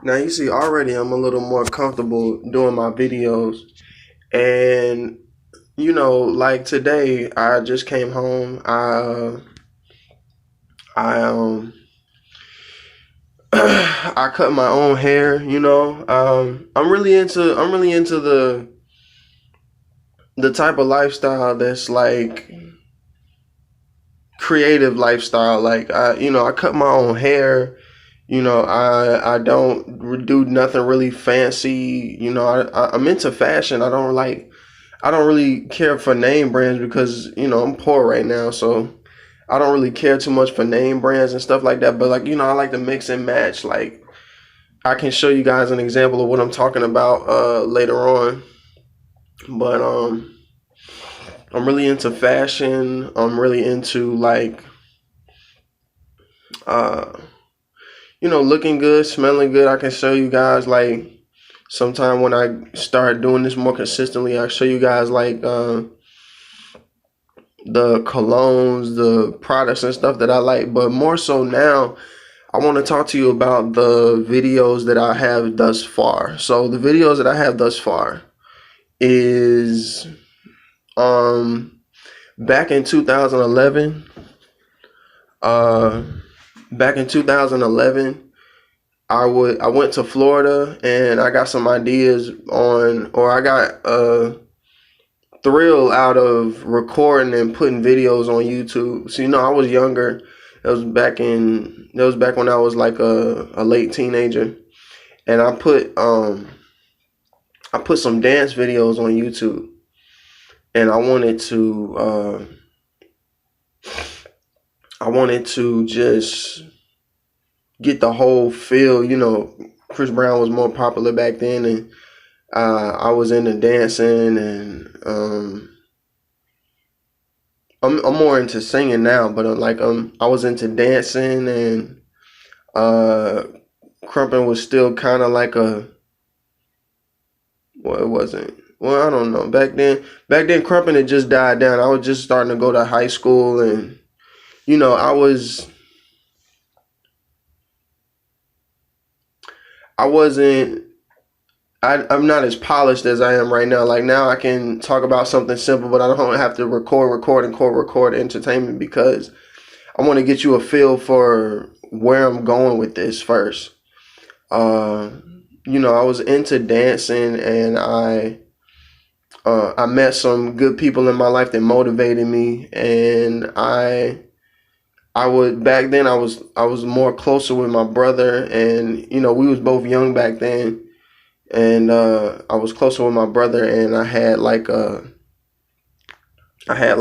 Now you see already I'm a little more comfortable doing my videos, and like today I just came home. I I cut my own hair. I'm really into the type of lifestyle that's like creative lifestyle. Like I cut my own hair. I don't do nothing really fancy. I'm into fashion. I don't really care for name brands because I'm poor right now, so I don't really care too much for name brands and stuff like that. But like I like to mix and match. Like I can show you guys an example of what I'm talking about later on. But I'm really into fashion. I'm really into like uh looking good, smelling good. I can show you guys like sometime when I start doing this more consistently, I'll show you guys like the colognes, the products and stuff that I like. But more so now, I want to talk to you about the videos that I have thus far. So the videos that I have thus far is um back in 2011. Uh, Back in 2011, I went to Florida and I got some ideas on, or I got thrill out of recording and putting videos on YouTube. So I was younger. That was back when I was like a late teenager, and I put some dance videos on YouTube, and I wanted to just get the whole feel. Chris Brown was more popular back then, and I was into dancing, and I'm more into singing now, but I was into dancing, and uh Crumpin was still kind of like a, well, it wasn't, well, I don't know, back then Crumpin had just died down. I was just starting to go to high school, and I was I wasn't I'm not as polished as I am right now. Like now I can talk about something simple, but I don't have to record entertainment, because I want to get you a feel for where I'm going with this first. Uh, I was into dancing, and I met some good people in my life that motivated me, and I would back then I was more closer with my brother, and we was both young back then, and I was closer with my brother, and I had like a I had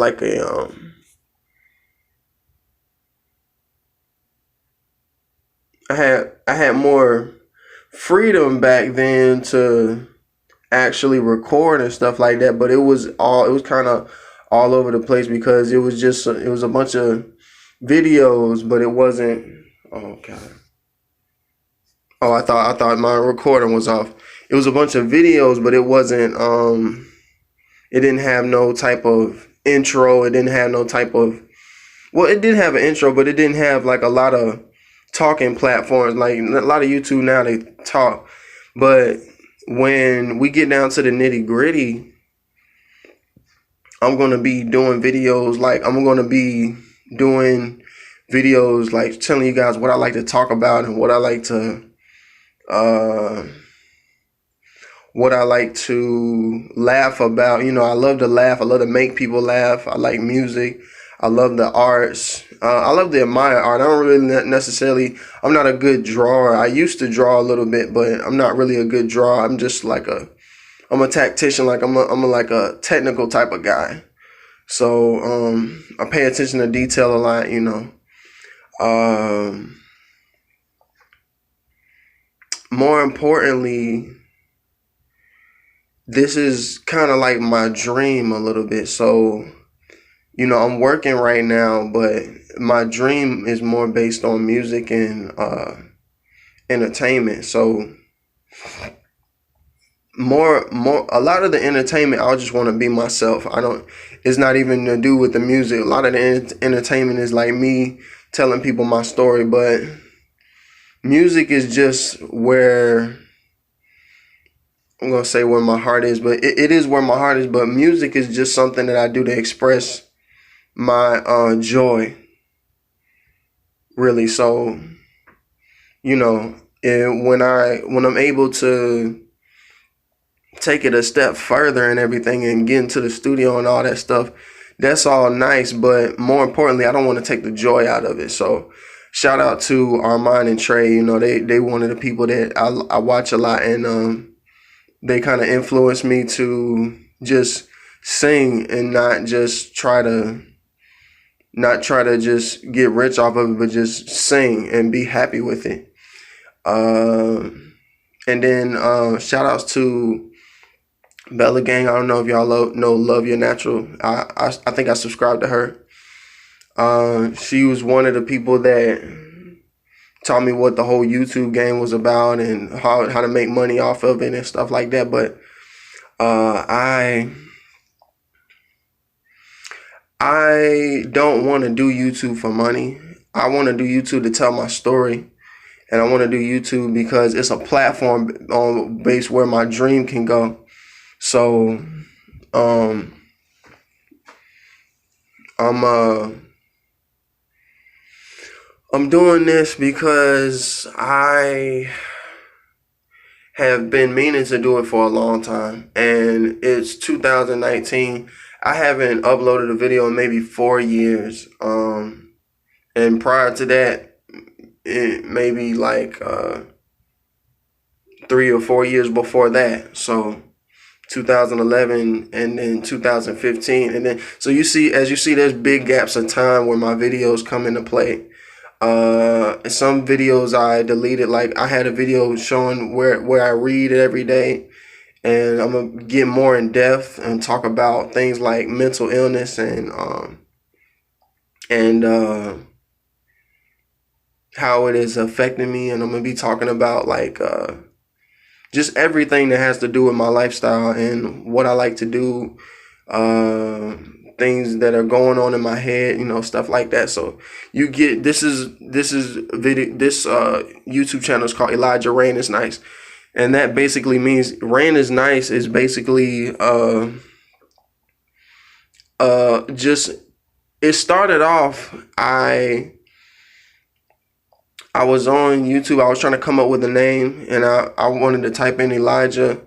more freedom back then to actually record and stuff like that. But it was kind of all over the place, because it was a bunch of videos, but it wasn't. Oh god. Oh, I thought my recording was off. It was a bunch of videos, but it wasn't. It didn't have no type of intro. It didn't have no type of. Well, it did have an intro, but it didn't have like a lot of talking platforms. Like a lot of YouTube now, they talk, but when we get down to the nitty gritty, I'm gonna be doing videos. Like I'm gonna be doing videos like telling you guys what I like to talk about, and uh what I like to laugh about. I love to laugh. I love to make people laugh. I like music. I love the arts. I love to admire art. I don't really necessarily. I'm not a good drawer. I used to draw a little bit, but I'm not really a good drawer. I'm just like a. I'm a tactician. Like like a technical type of guy. So I pay attention to detail a lot. Um, More importantly, this is kind of like my dream a little bit. So, I'm working right now, but my dream is more based on music and entertainment. So, a lot of the entertainment, I just want to be myself. I don't, it's not even to do with the music. A lot of the entertainment is like me telling people my story, but music is just where, I'm gonna say where my heart is, but it is where my heart is. But music is just something that I do to express my joy, really. So, you know, when I'm able to take it a step further and everything and get into the studio and all that stuff, that's all nice. But more importantly, I don't want to take the joy out of it. So shout out to Armand and Trey. You know, they one of the people that I watch a lot, and they kind of influenced me to just sing and not try to just get rich off of it, but just sing and be happy with it. And then shout outs to Bella Gang. I don't know if y'all know Love Your Natural. I think I subscribed to her. She was one of the people that taught me what the whole YouTube game was about and how to make money off of it and stuff like that. But I don't want to do YouTube for money. I want to do YouTube to tell my story. And I want to do YouTube because it's a platform on base where my dream can go. So I'm doing this because I have been meaning to do it for a long time, and it's 2019. I haven't uploaded a video in maybe 4 years. And prior to that, it maybe like 3 or 4 years before that. So 2011 and then 2015, and then so you see, there's big gaps of time where my videos come into play. Some videos I deleted, like I had a video showing where I read every day, and I'm gonna get more in depth and talk about things like mental illness and how it is affecting me, and I'm gonna be talking about like just everything that has to do with my lifestyle and what I like to do, things that are going on in my head, stuff like that. So you get this YouTube channel is called Elijah Rain is Nice, and that basically means Rain is Nice is basically just, it started off, I was on YouTube. I was trying to come up with a name, and I wanted to type in Elijah.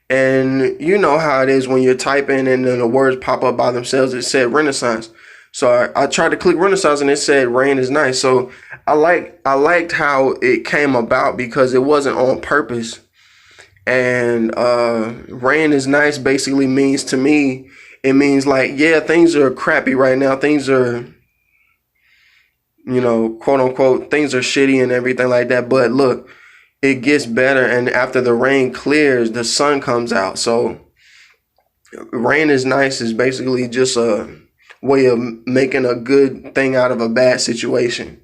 And you know how it is when you're typing and then the words pop up by themselves. It said Renaissance. So I tried to click Renaissance and it said Rain is Nice. So I liked how it came about because it wasn't on purpose. And Rain is Nice basically means, to me, it means like, yeah, things are crappy right now. Things are, quote unquote, things are shitty and everything like that. But look, it gets better, and after the rain clears, the sun comes out. So Rain is Nice is basically just a way of making a good thing out of a bad situation.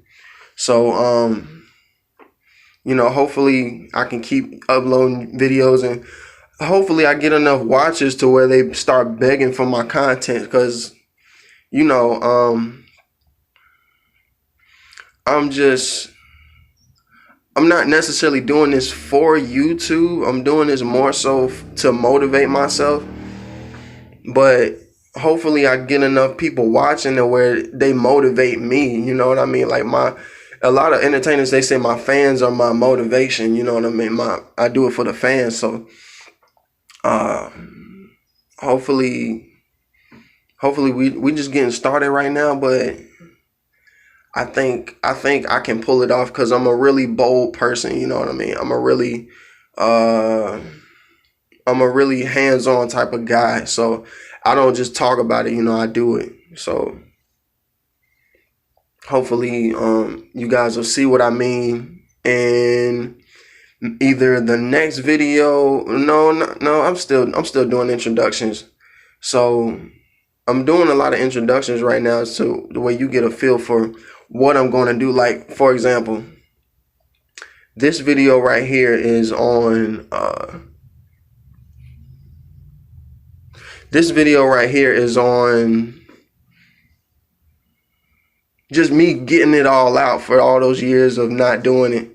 So hopefully I can keep uploading videos, and hopefully I get enough watches to where they start begging for my content, because I'm not necessarily doing this for YouTube. I'm doing this more so to motivate myself. But hopefully I get enough people watching to where they motivate me. You know what I mean? Like a lot of entertainers, they say my fans are my motivation. You know what I mean? I do it for the fans. So hopefully we just getting started right now, but I think I can pull it off because I'm a really bold person. You know what I mean? I'm a really hands-on type of guy. So I don't just talk about it. I do it. So hopefully you guys will see what I mean in either the next video. No, I'm still doing introductions. So I'm doing a lot of introductions right now, so the way you get a feel for what I'm going to do. Like, for example, this video right here is on just me getting it all out for all those years of not doing it.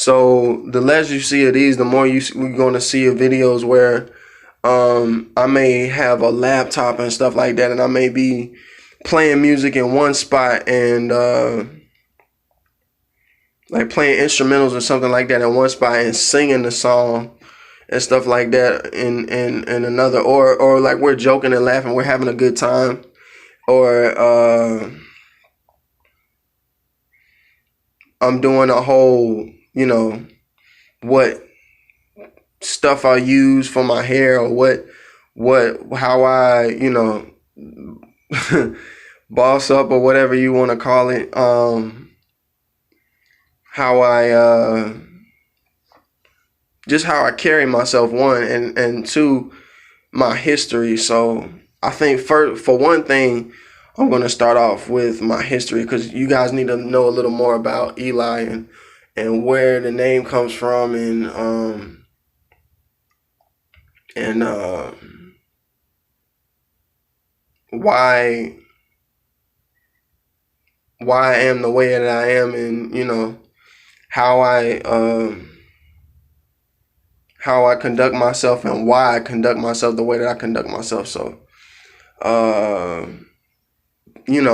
So the less you see of these, the more we're going to see of videos where I may have a laptop and stuff like that, and I may be playing music in one spot and like playing instrumentals or something like that in one spot and singing the song and stuff like that in another, or like we're joking and laughing, we're having a good time, or I'm doing a whole, what stuff I use for my hair, or how I, boss up, or whatever you want to call it. How I just how I carry myself, one, and two, my history. So I think for one thing, I'm going to start off with my history, because you guys need to know a little more about Eli and where the name comes from, and why I am the way that I am, and how I conduct myself, and why I conduct myself the way that I conduct myself. So uh, I'm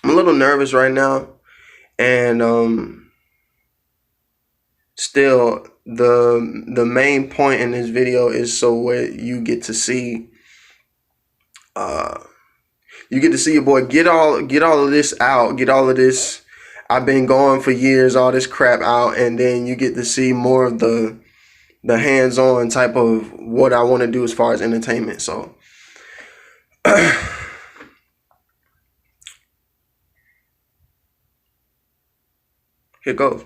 a little nervous right now, and still the main point in this video is so where you get to see your boy get all of this out, get all of this I've been going for years, all this crap out, and then you get to see more of the hands-on type of what I want to do as far as entertainment. So here goes.